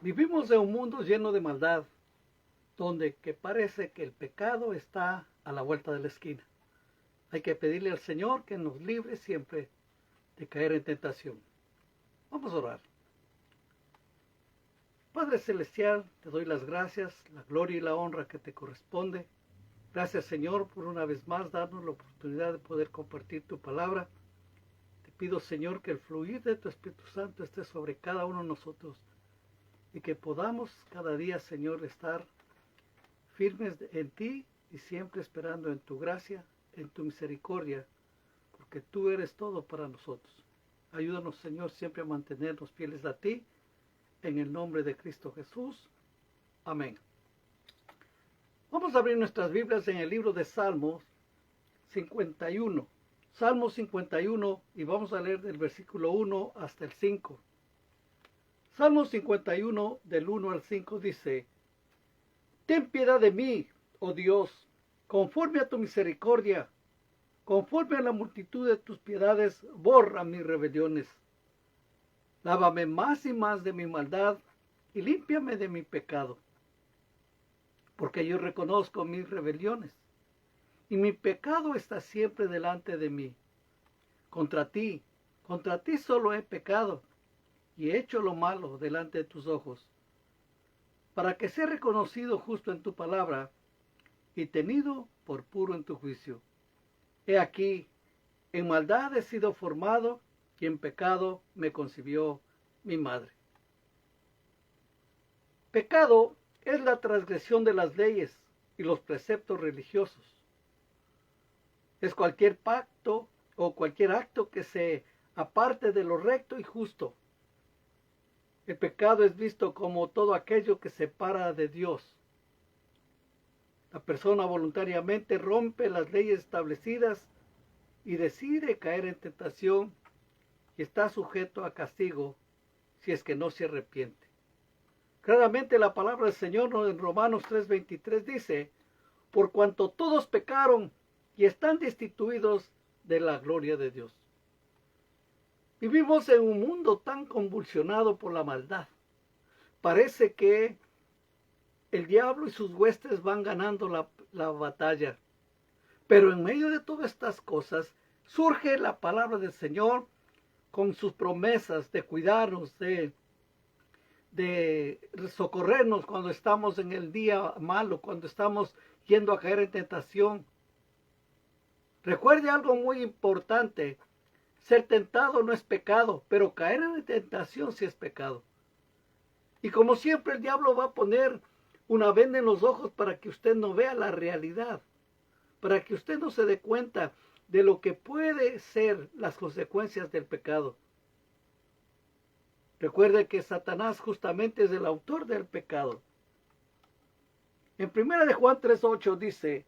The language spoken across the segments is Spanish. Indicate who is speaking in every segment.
Speaker 1: Vivimos en un mundo lleno de maldad, donde que parece que el pecado está a la vuelta de la esquina. Hay que pedirle al Señor que nos libre siempre de caer en tentación. Vamos a orar. Padre Celestial, te doy las gracias, la gloria y la honra que te corresponde. Gracias, Señor, por una vez más darnos la oportunidad de poder compartir tu palabra. Te pido, Señor, que el fluir de tu Espíritu Santo esté sobre cada uno de nosotros y que podamos cada día, Señor, estar firmes en ti y siempre esperando en tu gracia, en tu misericordia, porque tú eres todo para nosotros. Ayúdanos, Señor, siempre a mantenernos fieles a ti, en el nombre de Cristo Jesús. Amén. Vamos a abrir nuestras Biblias en el libro de Salmos 51. Salmos 51 y vamos a leer del versículo 1 hasta el 5. Salmos 51 del 1 al 5 dice: Ten piedad de mí, oh Dios, conforme a tu misericordia, conforme a la multitud de tus piedades, borra mis rebeliones. Lávame más y más de mi maldad y límpiame de mi pecado, porque yo reconozco mis rebeliones y mi pecado está siempre delante de mí. Contra ti solo he pecado y he hecho lo malo delante de tus ojos, para que sea reconocido justo en tu palabra y tenido por puro en tu juicio. He aquí, en maldad he sido formado y en pecado me concibió mi madre. Pecado es la transgresión de las leyes y los preceptos religiosos. Es cualquier pacto o cualquier acto que se aparte de lo recto y justo. El pecado es visto como todo aquello que separa de Dios. La persona voluntariamente rompe las leyes establecidas y decide caer en tentación y está sujeto a castigo si es que no se arrepiente. Claramente la palabra del Señor en Romanos 3:23 dice: por cuanto todos pecaron y están destituidos de la gloria de Dios. Vivimos en un mundo tan convulsionado por la maldad. Parece que el diablo y sus huestes van ganando la batalla. Pero en medio de todas estas cosas surge la palabra del Señor con sus promesas de cuidarnos, de socorrernos cuando estamos en el día malo, cuando estamos yendo a caer en tentación. Recuerde algo muy importante: ser tentado no es pecado, pero caer en tentación sí es pecado. Y como siempre, el diablo va a poner una venda en los ojos para que usted no vea la realidad, para que usted no se dé cuenta de lo que puede ser las consecuencias del pecado. Recuerde que Satanás justamente es el autor del pecado. En 1 de Juan 3:8 dice: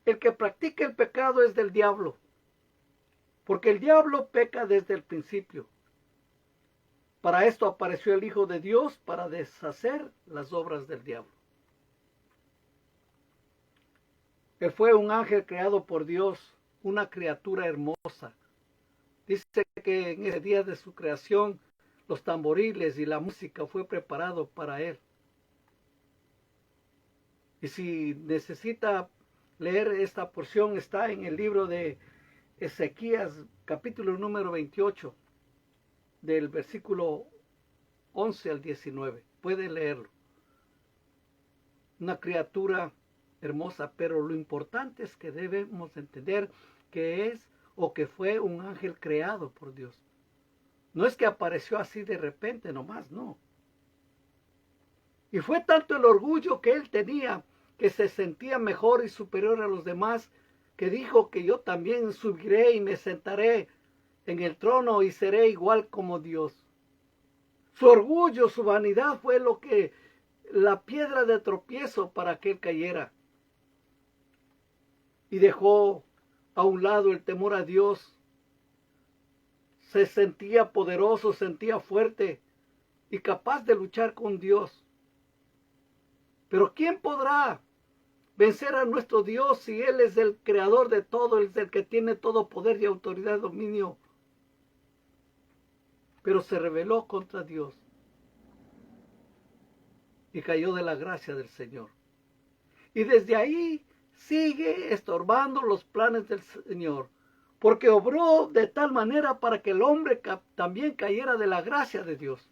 Speaker 1: el que practica el pecado es del diablo, porque el diablo peca desde el principio. Para esto apareció el Hijo de Dios, para deshacer las obras del diablo. Él fue un ángel creado por Dios, una criatura hermosa. Dice que en ese día de su creación, los tamboriles y la música fue preparado para él. Y si necesita leer esta porción, está en el libro de Ezequías, capítulo número 28, del versículo 11 al 19. Puede leerlo. Una criatura hermosa, pero lo importante es que debemos entender que es o que fue un ángel creado por Dios. No es que apareció así de repente nomás, no. Y fue tanto el orgullo que él tenía, que se sentía mejor y superior a los demás, que dijo que yo también subiré y me sentaré en el trono y seré igual como Dios. Su orgullo, su vanidad fue lo que la piedra de tropiezo para que él cayera. Y dejó a un lado el temor a Dios. Se sentía poderoso, sentía fuerte y capaz de luchar con Dios. Pero ¿quién podrá vencer a nuestro Dios si Él es el creador de todo, Él es el que tiene todo poder y autoridad y dominio? Pero se rebeló contra Dios. y cayó de la gracia del Señor. Y desde ahí sigue estorbando los planes del Señor, porque obró de tal manera para que el hombre también cayera de la gracia de Dios.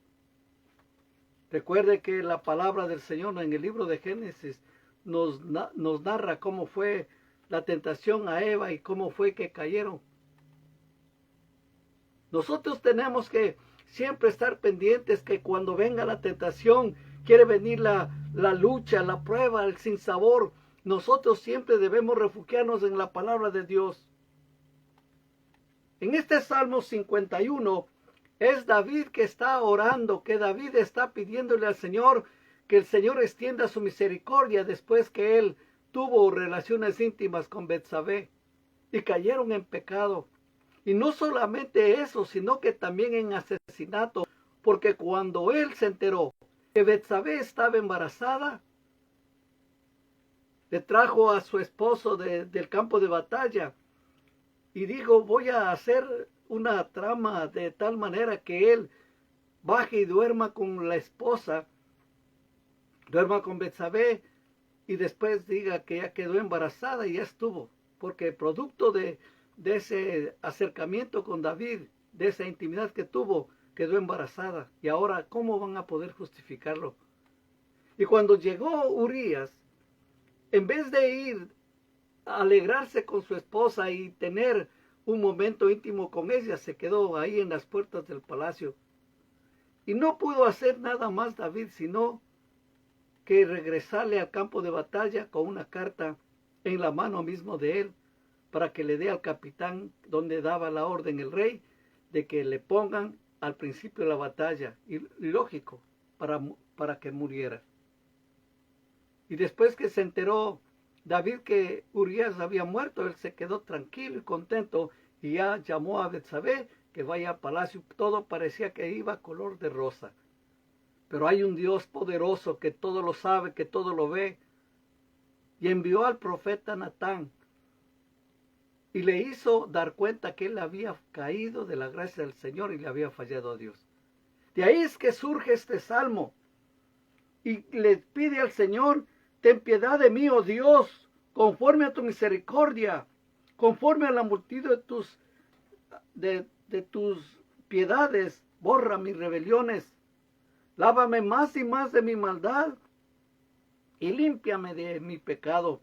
Speaker 1: Recuerde que la palabra del Señor en el libro de Génesis nos narra cómo fue la tentación a Eva y cómo fue que cayeron. Nosotros tenemos que siempre estar pendientes que cuando venga la tentación, quiere venir la lucha, la prueba, el sinsabor, nosotros siempre debemos refugiarnos en la palabra de Dios. En este Salmo 51 es David que está orando, que David está pidiéndole al Señor que el Señor extienda su misericordia después que él tuvo relaciones íntimas con Betsabé y cayeron en pecado. Y no solamente eso, sino que también en asesinato, porque cuando él se enteró que Betsabé estaba embarazada, le trajo a su esposo del campo de batalla y dijo, voy a hacer una trama de tal manera que él baje y duerma con la esposa, duerma con Betsabé y después diga que ya quedó embarazada y ya estuvo, porque producto de ese acercamiento con David, de esa intimidad que tuvo, quedó embarazada. Y ahora, ¿cómo van a poder justificarlo? Y cuando llegó Urías, en vez de ir a alegrarse con su esposa y tener un momento íntimo con ella, se quedó ahí en las puertas del palacio. Y no pudo hacer nada más David, sino que regresarle al campo de batalla con una carta en la mano mismo de él, para que le dé al capitán donde daba la orden el rey, de que le pongan al principio de la batalla, y lógico, para que muriera. Y después que se enteró David que Urías había muerto, él se quedó tranquilo y contento, y ya llamó a Betsabé que vaya al palacio. Todo parecía que iba color de rosa. Pero hay un Dios poderoso que todo lo sabe, que todo lo ve, y envió al profeta Natán, y le hizo dar cuenta que él había caído de la gracia del Señor y le había fallado a Dios. De ahí es que surge este salmo. Y le pide al Señor, ten piedad de mí, oh Dios, conforme a tu misericordia, conforme a la multitud de tus piedades, borra mis rebeliones. Lávame más y más de mi maldad y límpiame de mi pecado.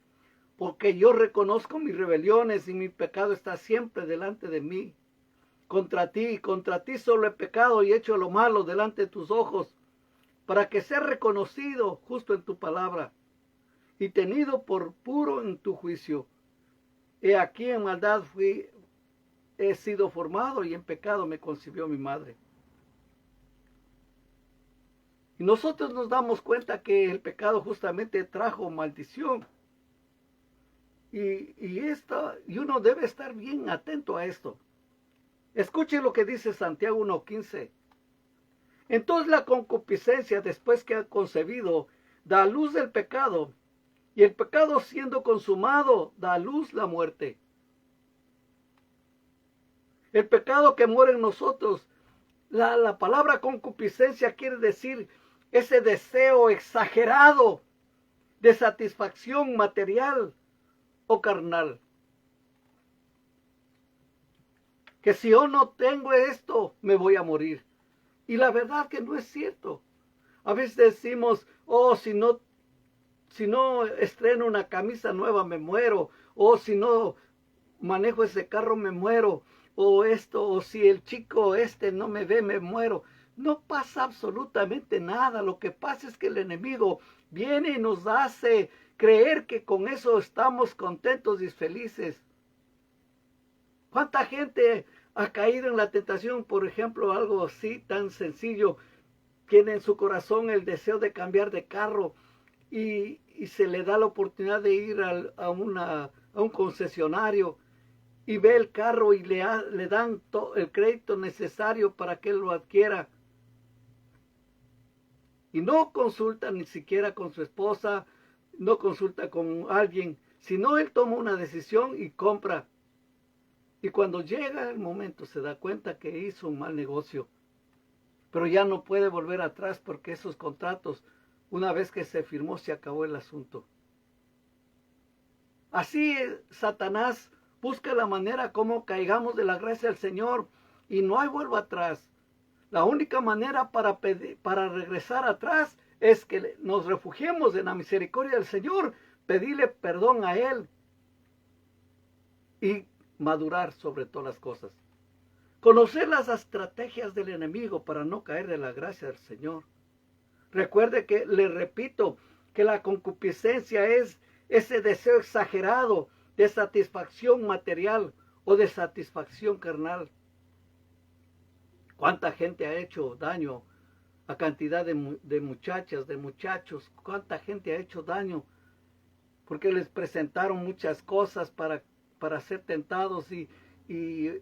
Speaker 1: Porque yo reconozco mis rebeliones y mi pecado está siempre delante de mí. Contra ti solo he pecado y hecho lo malo delante de tus ojos, para que sea reconocido justo en tu palabra y tenido por puro en tu juicio. He aquí en maldad he sido formado y en pecado me concibió mi madre. Y nosotros nos damos cuenta que el pecado justamente trajo maldición. Y uno debe estar bien atento a esto. Escuche lo que dice Santiago 1:15. Entonces la concupiscencia, después que ha concebido, da a luz del pecado, y el pecado siendo consumado, da a luz la muerte. El pecado que muere en nosotros, la palabra concupiscencia quiere decir ese deseo exagerado de satisfacción material o carnal. Que si yo no tengo esto, me voy a morir. Y la verdad que no es cierto. A veces decimos, oh, si no estreno una camisa nueva, me muero. O si no manejo ese carro, me muero. O esto, o si el chico no me ve, me muero. No pasa absolutamente nada. Lo que pasa es que el enemigo viene y nos hace creer que con eso estamos contentos y felices. ¿Cuánta gente ha caído en la tentación? Por ejemplo, algo así tan sencillo. Tiene en su corazón el deseo de cambiar de carro y se le da la oportunidad de ir a un concesionario y ve el carro y le dan el crédito necesario para que él lo adquiera. Y no consulta ni siquiera con su esposa, no consulta con alguien, sino él toma una decisión y compra. Y cuando llega el momento se da cuenta que hizo un mal negocio. Pero ya no puede volver atrás porque esos contratos Una vez que se firmó, se acabó el asunto. Así Satanás busca la manera como caigamos de la gracia del Señor y no hay vuelta atrás. La única manera para regresar atrás es que nos refugiemos en la misericordia del Señor, pedirle perdón a Él y madurar sobre todas las cosas. Conocer las estrategias del enemigo para no caer de la gracia del Señor. Recuerde que, le repito, que la concupiscencia es ese deseo exagerado de satisfacción material o de satisfacción carnal. ¿Cuánta gente ha hecho daño a cantidad de muchachas, de muchachos? ¿Cuánta gente ha hecho daño? Porque les presentaron muchas cosas para ser tentados y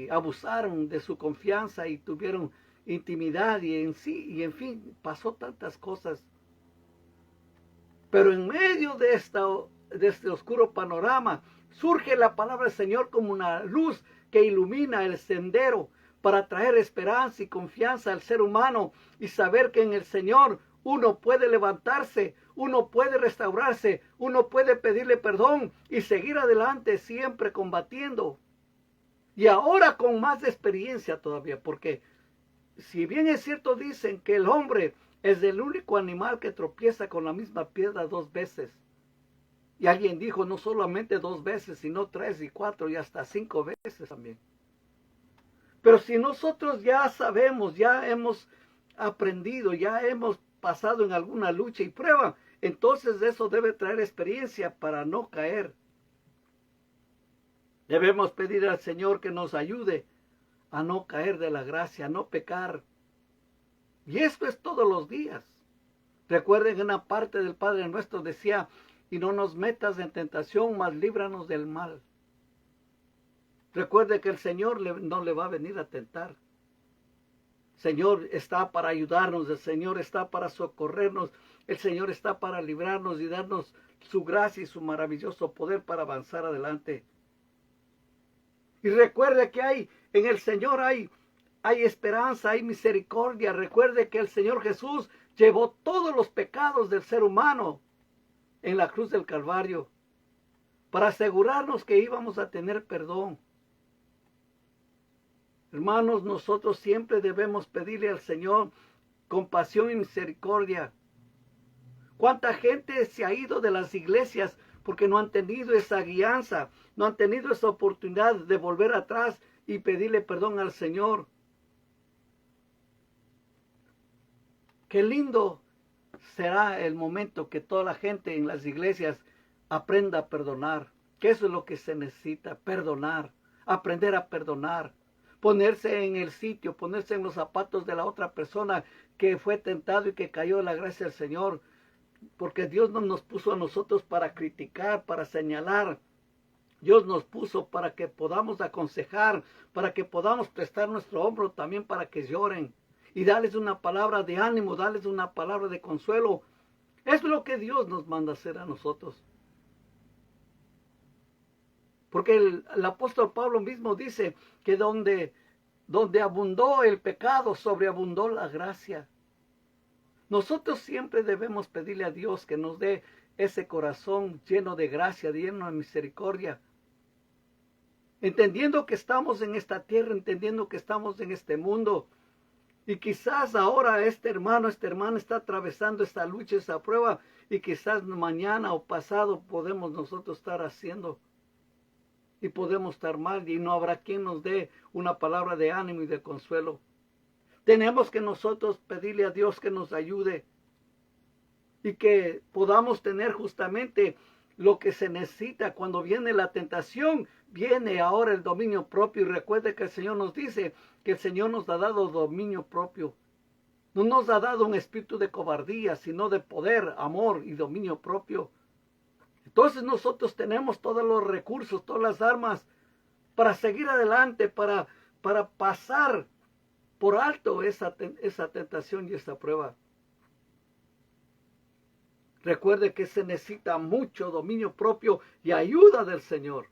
Speaker 1: abusaron de su confianza y tuvieron intimidad y en fin, pasó tantas cosas. Pero en medio de este oscuro panorama surge la palabra del Señor como una luz que ilumina el sendero para traer esperanza y confianza al ser humano y saber que en el Señor uno puede levantarse, uno puede restaurarse, uno puede pedirle perdón y seguir adelante siempre combatiendo. Y ahora con más experiencia todavía, porque si bien es cierto dicen que el hombre es el único animal que tropieza con la misma piedra 2 veces. Y alguien dijo no solamente 2 veces, sino 3 y 4 y hasta 5 veces también. Pero si nosotros ya sabemos, ya hemos aprendido, ya hemos pasado en alguna lucha y prueba, entonces eso debe traer experiencia para no caer. Debemos pedir al Señor que nos ayude a no caer de la gracia, a no pecar. Y esto es todos los días. Recuerden que una parte del Padre Nuestro decía, y no nos metas en tentación, mas líbranos del mal. Recuerde que el Señor no le va a venir a tentar. El Señor está para ayudarnos, el Señor está para socorrernos, el Señor está para librarnos y darnos su gracia y su maravilloso poder para avanzar adelante. Y recuerde que en el Señor hay esperanza, hay misericordia. Recuerde que el Señor Jesús llevó todos los pecados del ser humano en la cruz del Calvario para asegurarnos que íbamos a tener perdón. Hermanos, nosotros siempre debemos pedirle al Señor compasión y misericordia. ¿Cuánta gente se ha ido de las iglesias porque no han tenido esa guianza, no han tenido esa oportunidad de volver atrás y pedirle perdón al Señor? Qué lindo será el momento que toda la gente en las iglesias aprenda a perdonar, que eso es lo que se necesita, perdonar, aprender a perdonar, ponerse en el sitio, ponerse en los zapatos de la otra persona que fue tentado y que cayó en la gracia del Señor, porque Dios no nos puso a nosotros para criticar, para señalar. Dios nos puso para que podamos aconsejar, para que podamos prestar nuestro hombro también para que lloren y darles una palabra de ánimo, darles una palabra de consuelo. Es lo que Dios nos manda hacer a nosotros. Porque el apóstol Pablo mismo dice que donde abundó el pecado, sobreabundó la gracia. Nosotros siempre debemos pedirle a Dios que nos dé ese corazón lleno de gracia, lleno de misericordia. Entendiendo que estamos en esta tierra, entendiendo que estamos en este mundo. Y quizás ahora este hermano, esta hermana está atravesando esta lucha, esta prueba. Y quizás mañana o pasado podemos nosotros estar haciendo. Y podemos estar mal y no habrá quien nos dé una palabra de ánimo y de consuelo. Tenemos que nosotros pedirle a Dios que nos ayude y que podamos tener justamente lo que se necesita cuando viene la tentación. Viene ahora el dominio propio y recuerde que el Señor nos dice que el Señor nos ha dado dominio propio. No nos ha dado un espíritu de cobardía, sino de poder, amor y dominio propio. Entonces nosotros tenemos todos los recursos, todas las armas para seguir adelante, para pasar por alto esa tentación y esa prueba. Recuerde que se necesita mucho dominio propio y ayuda del Señor.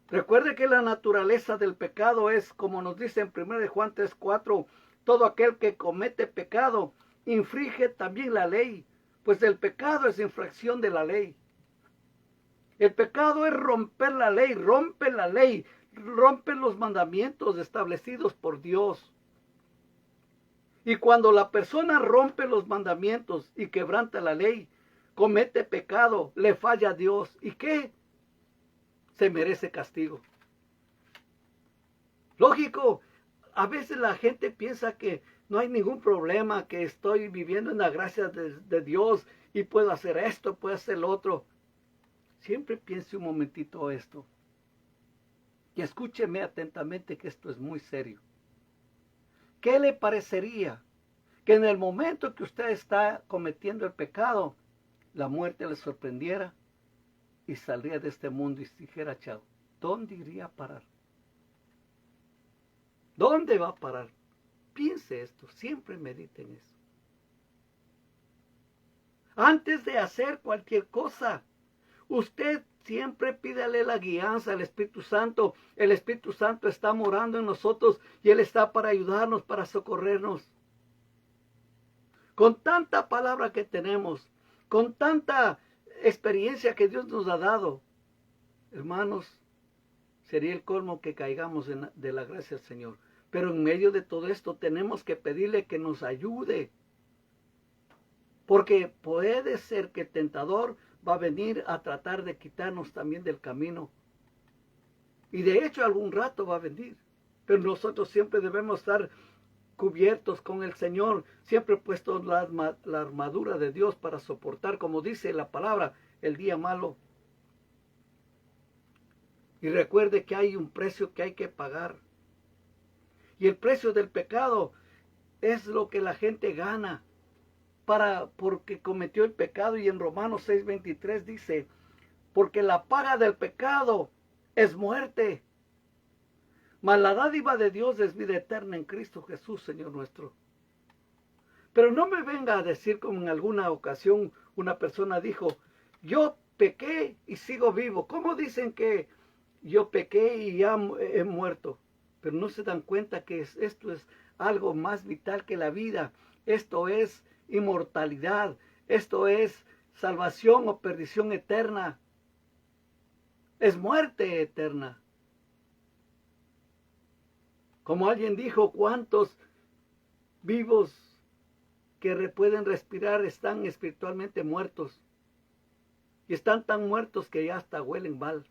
Speaker 1: Recuerde que la naturaleza del pecado es, como nos dice en 1 Juan 3:4, Todo aquel que comete pecado infringe también la ley, pues el pecado es infracción de la ley. El pecado es romper la ley, rompe los mandamientos establecidos por Dios. Y cuando la persona rompe los mandamientos y quebranta la ley, comete pecado, le falla a Dios. ¿Y qué? Se merece castigo. Lógico, a veces la gente piensa que no hay ningún problema, que estoy viviendo en la gracia de Dios y puedo hacer esto, puedo hacer lo otro. Siempre piense un momentito esto. Y escúcheme atentamente que esto es muy serio. ¿Qué le parecería que en el momento que usted está cometiendo el pecado, la muerte le sorprendiera y saldría de este mundo y dijera, chao, ¿dónde iría a parar? ¿Dónde va a parar? Piense esto, siempre medite en eso. Antes de hacer cualquier cosa, usted siempre pídale la guianza al Espíritu Santo. El Espíritu Santo está morando en nosotros y Él está para ayudarnos, para socorrernos. Con tanta palabra que tenemos, con tanta experiencia que Dios nos ha dado, hermanos, sería el colmo que caigamos de la gracia del Señor. Pero en medio de todo esto tenemos que pedirle que nos ayude. Porque puede ser que el tentador va a venir a tratar de quitarnos también del camino. Y de hecho algún rato va a venir. Pero nosotros siempre debemos estar cubiertos con el Señor, siempre puestos la armadura de Dios para soportar, como dice la palabra, el día malo. Y recuerde que hay un precio que hay que pagar. Y el precio del pecado es lo que la gente gana porque cometió el pecado. Y en Romanos 6:23 dice, porque la paga del pecado es muerte, mas la dádiva de Dios es vida eterna en Cristo Jesús, Señor nuestro. Pero no me venga a decir como en alguna ocasión una persona dijo, yo pequé y sigo vivo. ¿Cómo dicen que yo pequé y ya he muerto? Pero no se dan cuenta que esto es algo más vital que la vida. Esto es inmortalidad. Esto es salvación o perdición eterna. Es muerte eterna. Como alguien dijo, ¿cuántos vivos que pueden respirar están espiritualmente muertos? Y están tan muertos que ya hasta huelen mal.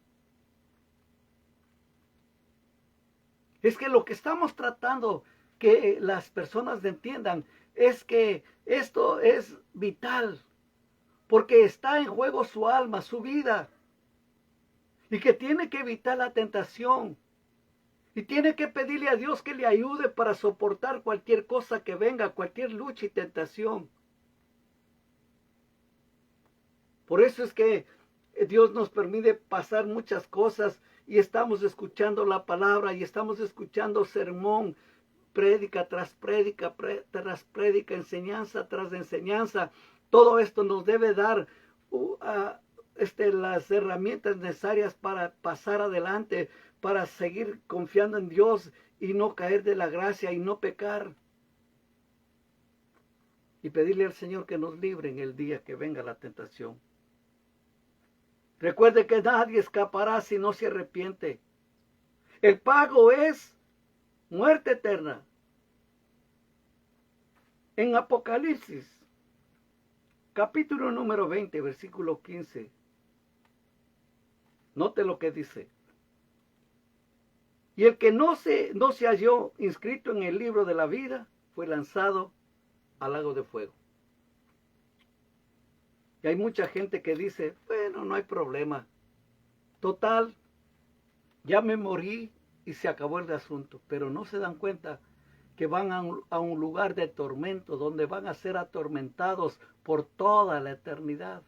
Speaker 1: Es que lo que estamos tratando que las personas entiendan es que esto es vital, porque está en juego su alma, su vida, y que tiene que evitar la tentación, y tiene que pedirle a Dios que le ayude para soportar cualquier cosa que venga, cualquier lucha y tentación. Por eso es que Dios nos permite pasar muchas cosas y estamos escuchando la palabra y estamos escuchando sermón, prédica tras prédica, enseñanza tras enseñanza. Todo esto nos debe dar las herramientas necesarias para pasar adelante, para seguir confiando en Dios y no caer de la gracia y no pecar. Y pedirle al Señor que nos libre en el día que venga la tentación. Recuerde que nadie escapará si no se arrepiente. El pago es muerte eterna. En Apocalipsis, capítulo número 20, versículo 15. Note lo que dice. Y el que no se halló inscrito en el libro de la vida fue lanzado al lago de fuego. Y hay mucha gente que dice, bueno, no hay problema. Total, ya me morí y se acabó el asunto. Pero no se dan cuenta que van a un lugar de tormento, donde van a ser atormentados por toda la eternidad.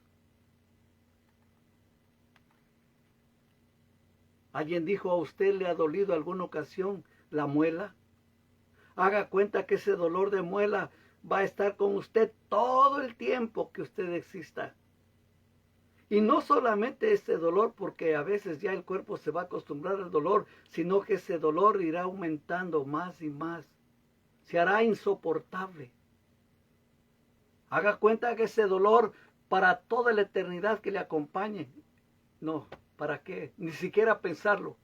Speaker 1: ¿Alguien dijo a usted le ha dolido alguna ocasión la muela? Haga cuenta que ese dolor de muela va a estar con usted todo el tiempo que usted exista. Y no solamente ese dolor, porque a veces ya el cuerpo se va a acostumbrar al dolor, sino que ese dolor irá aumentando más y más. se hará insoportable. Haga cuenta que ese dolor para toda la eternidad que le acompañe. No, ¿para qué? Ni siquiera pensarlo.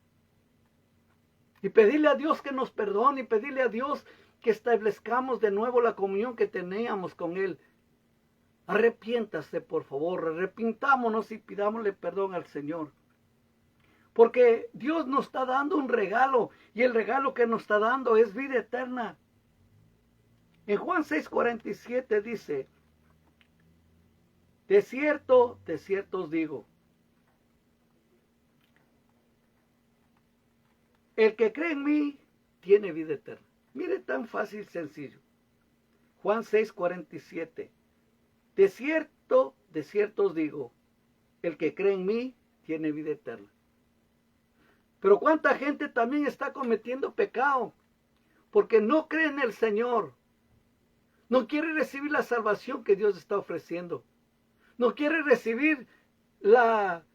Speaker 1: Y pedirle a Dios que nos perdone y pedirle a Dios que establezcamos de nuevo la comunión que teníamos con Él. Arrepiéntase, por favor, arrepintámonos y pidámosle perdón al Señor. Porque Dios nos está dando un regalo y el regalo que nos está dando es vida eterna. En Juan 6:47 dice, de cierto os digo, el que cree en mí tiene vida eterna. Mire, tan fácil y sencillo. Juan 6:47. De cierto os digo, el que cree en mí tiene vida eterna. Pero cuánta gente también está cometiendo pecado porque no cree en el Señor. No quiere recibir la salvación que Dios está ofreciendo. No quiere recibir la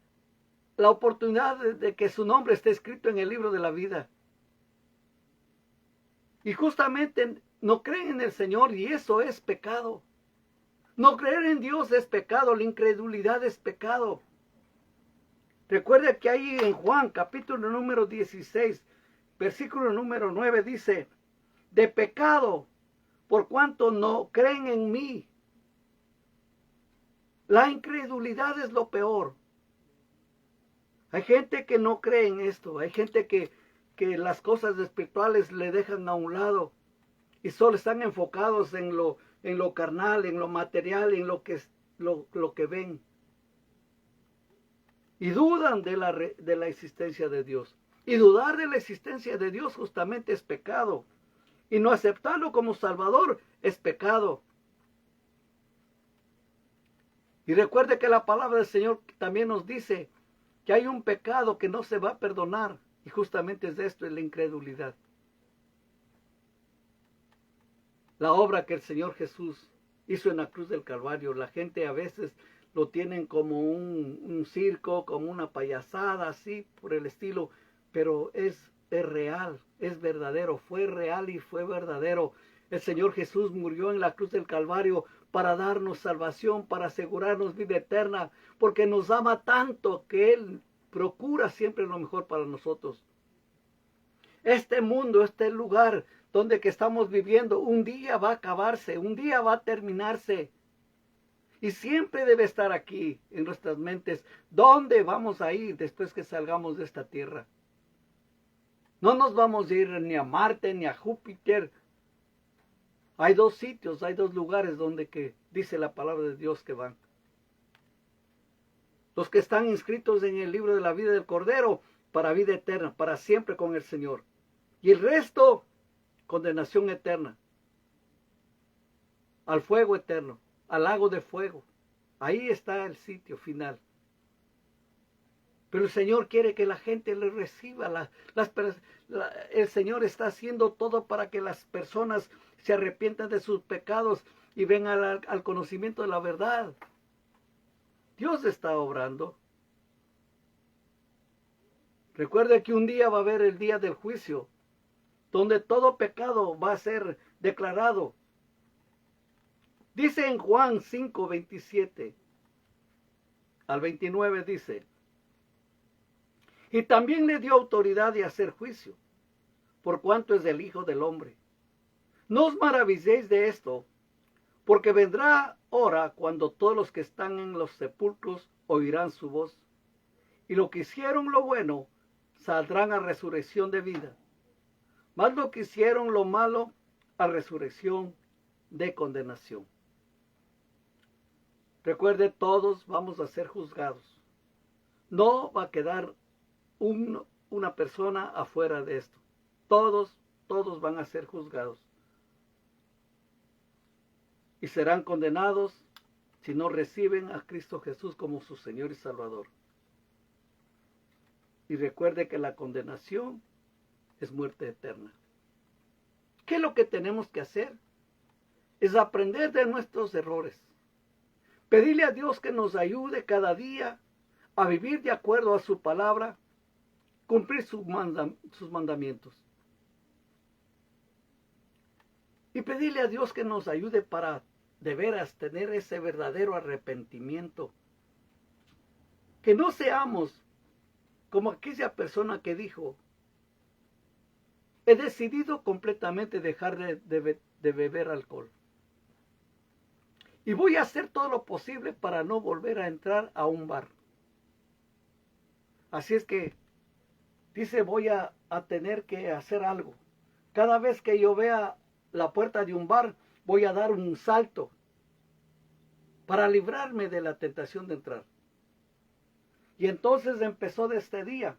Speaker 1: oportunidad de que su nombre esté escrito en el libro de la vida. Y justamente no creen en el Señor y eso es pecado. No creer en Dios es pecado, la incredulidad es pecado. Recuerde que ahí en Juan capítulo número 16, versículo número 9 dice, de pecado, por cuanto no creen en mí. La incredulidad es lo peor. Hay gente que no cree en esto, hay gente que las cosas espirituales le dejan a un lado y solo están enfocados en lo carnal, en lo material, en lo que ven. Y dudan de la existencia de Dios. Y dudar de la existencia de Dios justamente es pecado. Y no aceptarlo como Salvador es pecado. Y recuerde que la palabra del Señor también nos dice que hay un pecado que no se va a perdonar. Y justamente es esto, es la incredulidad. La obra que el Señor Jesús hizo en la cruz del Calvario, la gente a veces lo tienen como un circo, como una payasada, así por el estilo, pero es real, es verdadero, fue real y fue verdadero. El Señor Jesús murió en la cruz del Calvario para darnos salvación, para asegurarnos vida eterna, porque nos ama tanto que Él procura siempre lo mejor para nosotros. Este mundo, este lugar donde que estamos viviendo, un día va a acabarse, un día va a terminarse. Y siempre debe estar aquí en nuestras mentes, ¿dónde vamos a ir después que salgamos de esta tierra? No nos vamos a ir ni a Marte ni a Júpiter. Hay dos sitios, hay dos lugares donde que dice la palabra de Dios que van. Los que están inscritos en el libro de la vida del Cordero, para vida eterna, para siempre con el Señor. Y el resto, condenación eterna. Al fuego eterno, al lago de fuego. Ahí está el sitio final. Pero el Señor quiere que la gente le reciba. El Señor está haciendo todo para que las personas se arrepientan de sus pecados y vengan al conocimiento de la verdad. Dios está obrando. Recuerde que un día va a haber el día del juicio, donde todo pecado va a ser declarado. Dice en Juan 5, 27 al 29, dice, y también le dio autoridad de hacer juicio, por cuanto es el Hijo del Hombre. No os maravilléis de esto, porque vendrá hora cuando todos los que están en los sepulcros oirán su voz, y los que hicieron lo bueno saldrán a resurrección de vida, mas los que hicieron lo malo a resurrección de condenación. Recuerde, todos vamos a ser juzgados. No va a quedar una persona afuera de esto. Todos van a ser juzgados. Y serán condenados si no reciben a Cristo Jesús como su Señor y Salvador. Y recuerde que la condenación es muerte eterna. ¿Qué es lo que tenemos que hacer? Es aprender de nuestros errores. Pedirle a Dios que nos ayude cada día a vivir de acuerdo a su palabra, cumplir sus mandamientos. Y pedirle a Dios que nos ayude para de veras tener ese verdadero arrepentimiento. Que no seamos como aquella persona que dijo, he decidido completamente dejar de beber alcohol. Y voy a hacer todo lo posible para no volver a entrar a un bar. Así es que dice, voy a tener que hacer algo. Cada vez que yo vea la puerta de un bar, voy a dar un salto para librarme de la tentación de entrar. Y entonces empezó de este día.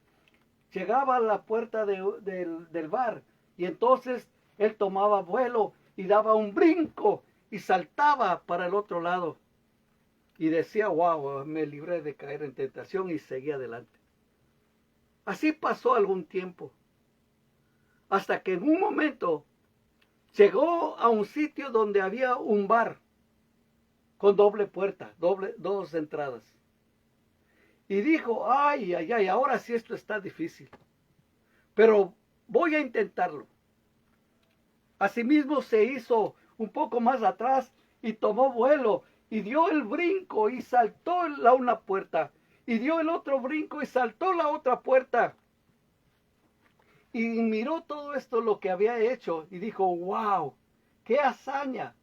Speaker 1: Llegaba a la puerta del bar y entonces él tomaba vuelo y daba un brinco y saltaba para el otro lado. Y decía, wow, me libré de caer en tentación y seguía adelante. Así pasó algún tiempo. Hasta que en un momento llegó a un sitio donde había un bar con doble puerta, dos entradas. Y dijo, ay, ahora sí esto está difícil. Pero voy a intentarlo. Asimismo se hizo un poco más atrás y tomó vuelo y dio el brinco y saltó una puerta. Y dio el otro brinco y saltó la otra puerta. Y miró todo esto lo que había hecho y dijo, wow, qué hazaña.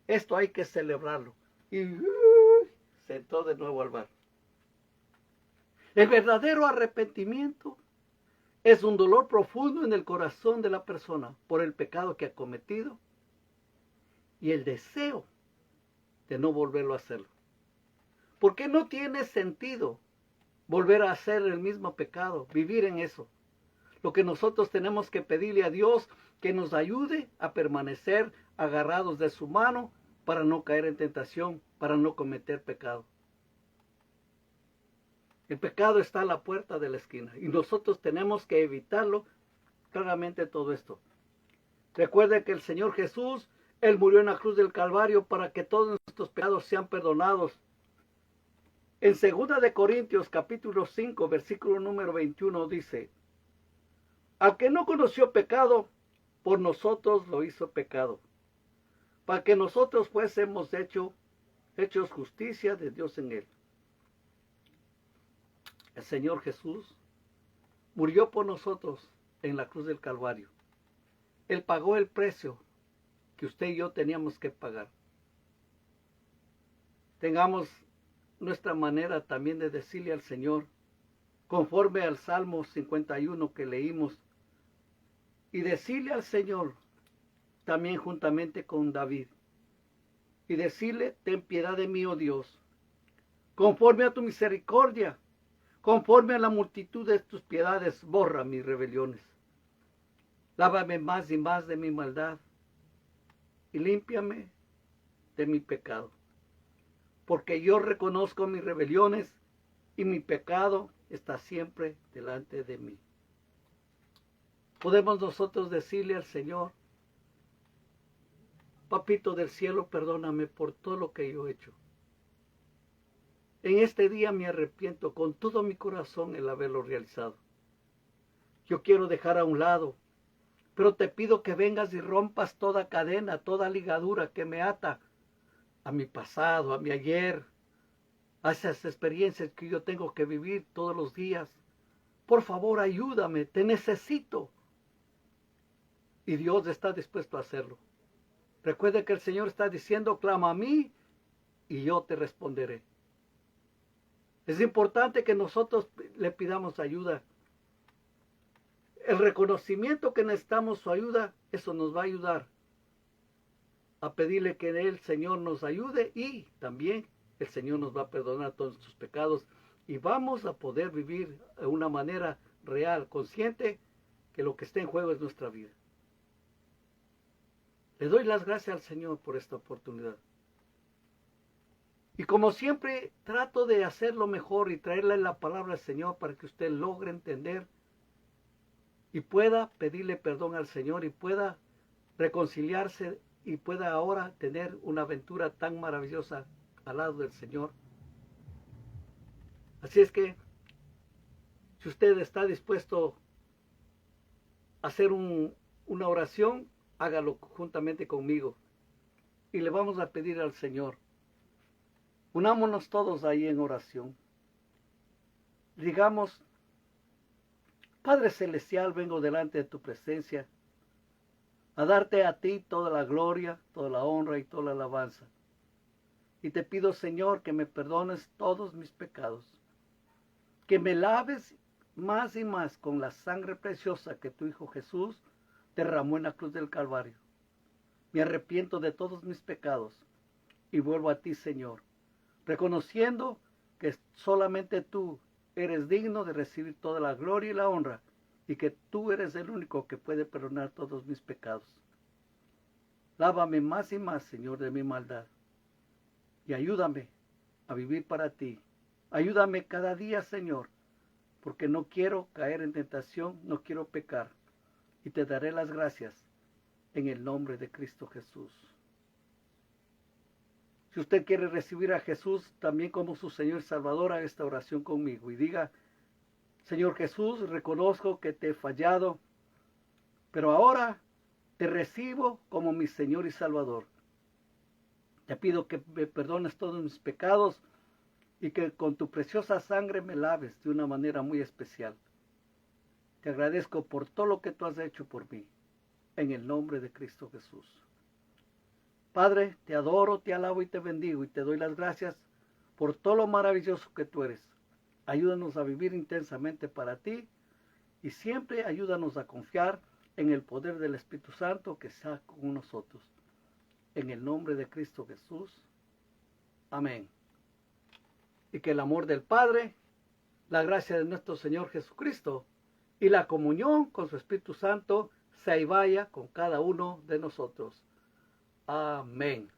Speaker 1: Esto hay que celebrarlo. Y se entró de nuevo al bar. El verdadero arrepentimiento es un dolor profundo en el corazón de la persona por el pecado que ha cometido y el deseo de no volverlo a hacerlo. Porque no tiene sentido volver a hacer el mismo pecado, vivir en eso. Lo que nosotros tenemos que pedirle a Dios que nos ayude a permanecer agarrados de su mano para no caer en tentación, para no cometer pecado. El pecado está a la puerta de la esquina y nosotros tenemos que evitarlo claramente todo esto. Recuerde que el Señor Jesús, Él murió en la cruz del Calvario para que todos nuestros pecados sean perdonados. En 2 de Corintios capítulo 5 versículo número 21 dice, al que no conoció pecado, por nosotros lo hizo pecado, para que nosotros fuésemos hechos justicia de Dios en él. El Señor Jesús murió por nosotros en la cruz del Calvario. Él pagó el precio que usted y yo teníamos que pagar. Tengamos nuestra manera también de decirle al Señor, conforme al Salmo 51 que leímos, y decirle al Señor, también juntamente con David, y decirle, ten piedad de mí, oh Dios, conforme a tu misericordia, conforme a la multitud de tus piedades, borra mis rebeliones. Lávame más y más de mi maldad, y límpiame de mi pecado. Porque yo reconozco mis rebeliones, y mi pecado está siempre delante de mí. Podemos nosotros decirle al Señor, Papito del cielo, perdóname por todo lo que yo he hecho. En este día me arrepiento con todo mi corazón el haberlo realizado. Yo quiero dejar a un lado, pero te pido que vengas y rompas toda cadena, toda ligadura que me ata a mi pasado, a mi ayer, a esas experiencias que yo tengo que vivir todos los días. Por favor, ayúdame, te necesito. Y Dios está dispuesto a hacerlo. Recuerde que el Señor está diciendo, clama a mí y yo te responderé. Es importante que nosotros le pidamos ayuda. El reconocimiento que necesitamos su ayuda, eso nos va a ayudar a pedirle que el Señor nos ayude y también el Señor nos va a perdonar todos sus pecados y vamos a poder vivir de una manera real, consciente que lo que está en juego es nuestra vida. Le doy las gracias al Señor por esta oportunidad. Y como siempre, trato de hacerlo mejor y traerle la palabra al Señor para que usted logre entender y pueda pedirle perdón al Señor y pueda reconciliarse y pueda ahora tener una aventura tan maravillosa al lado del Señor. Así es que, si usted está dispuesto a hacer una oración, hágalo juntamente conmigo. Y le vamos a pedir al Señor. Unámonos todos ahí en oración. Digamos, Padre Celestial, vengo delante de tu presencia a darte a ti toda la gloria, toda la honra y toda la alabanza. Y te pido, Señor, que me perdones todos mis pecados, que me laves más y más con la sangre preciosa que tu Hijo Jesús derramó en la cruz del Calvario. Me arrepiento de todos mis pecados y vuelvo a ti, Señor, reconociendo que solamente tú eres digno de recibir toda la gloria y la honra, y que tú eres el único que puede perdonar todos mis pecados. Lávame más y más, Señor, de mi maldad, y ayúdame a vivir para ti. Ayúdame cada día, Señor, porque no quiero caer en tentación, no quiero pecar, y te daré las gracias en el nombre de Cristo Jesús. Si usted quiere recibir a Jesús también como su Señor y Salvador, haga esta oración conmigo y diga: Señor Jesús, reconozco que te he fallado, pero ahora te recibo como mi Señor y Salvador. Te pido que me perdones todos mis pecados y que con tu preciosa sangre me laves de una manera muy especial. Te agradezco por todo lo que tú has hecho por mí, en el nombre de Cristo Jesús. Padre, te adoro, te alabo y te bendigo y te doy las gracias por todo lo maravilloso que tú eres. Ayúdanos a vivir intensamente para ti y siempre ayúdanos a confiar en el poder del Espíritu Santo que está con nosotros. En el nombre de Cristo Jesús. Amén. Y que el amor del Padre, la gracia de nuestro Señor Jesucristo y la comunión con su Espíritu Santo se y vaya con cada uno de nosotros. Amén.